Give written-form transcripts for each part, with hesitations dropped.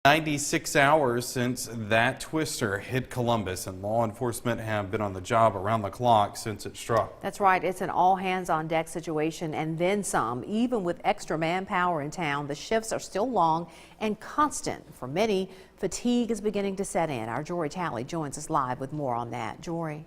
96 hours since that twister hit Columbus, and law enforcement have been on the job around the clock since it struck. That's right. It's an all hands on deck situation and then some. Even with extra manpower in town, the shifts are still long and constant. For many, fatigue is beginning to set in. Our Jory Talley joins us live with more on that. Jory.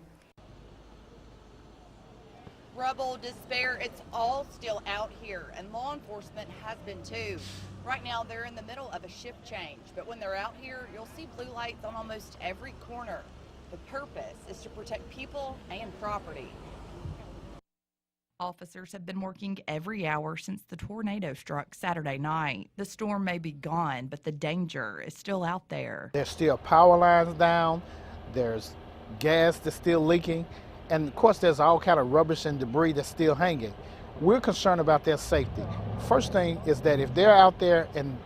Rubble, despair, it's all still out here, and law enforcement has been too. Right now they're in the middle of a shift change, but when they're out here, you'll see blue lights on almost every corner. The purpose is to protect people and property. Officers have been working every hour since the tornado struck Saturday night. The storm may be gone, but the danger is still out there. There's still power lines down, there's gas that's still leaking, and of course there's all kind of rubbish and debris that's still hanging. We're concerned about their safety. First thing is that if they're out there and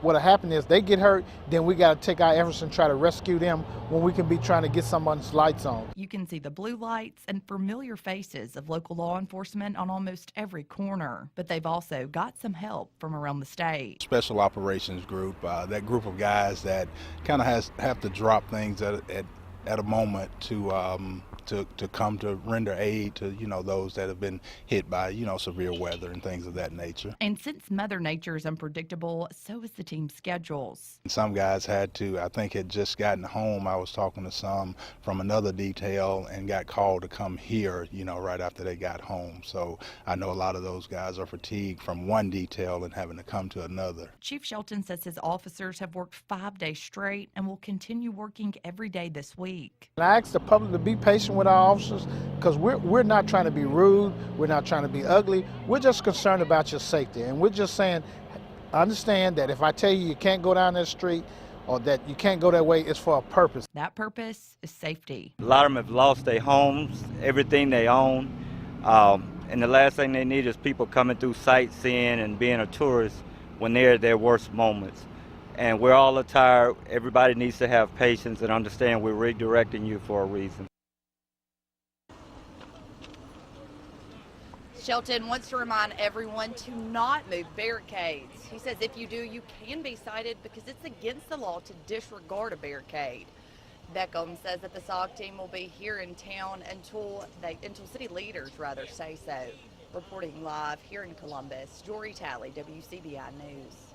what'll happen is they get hurt, then we got to take our efforts and try to rescue them when we can be trying to get someone's lights on. You can see the blue lights and familiar faces of local law enforcement on almost every corner, but they've also got some help from around the state. Special operations group, that group of guys that kind of have to drop things at a moment to come to render aid to those that have been hit by severe weather and things of that nature. And since Mother Nature is unpredictable, so is the team's schedules. Some guys had just gotten home. I was talking to some from another detail and got called to come here right after they got home. So I know a lot of those guys are fatigued from one detail and having to come to another. Chief Shelton says his officers have worked 5 days straight and will continue working every day this week. And I ask the public to be patient with our officers because we're not trying to be rude, we're not trying to be ugly, we're just concerned about your safety, and we're just saying, understand that if I tell you can't go down that street or that you can't go that way, it's for a purpose. That purpose is safety. A lot of them have lost their homes, everything they own, and the last thing they need is people coming through sightseeing and being a tourist when they're at their worst moments. And we're all tired. Everybody needs to have patience and understand we're redirecting you for a reason. Shelton wants to remind everyone to not move barricades. He says if you do, you can be cited because it's against the law to disregard a barricade. Beckham says that the SOG team will be here in town until city leaders say so. Reporting live here in Columbus, Jory Talley, WCBI News.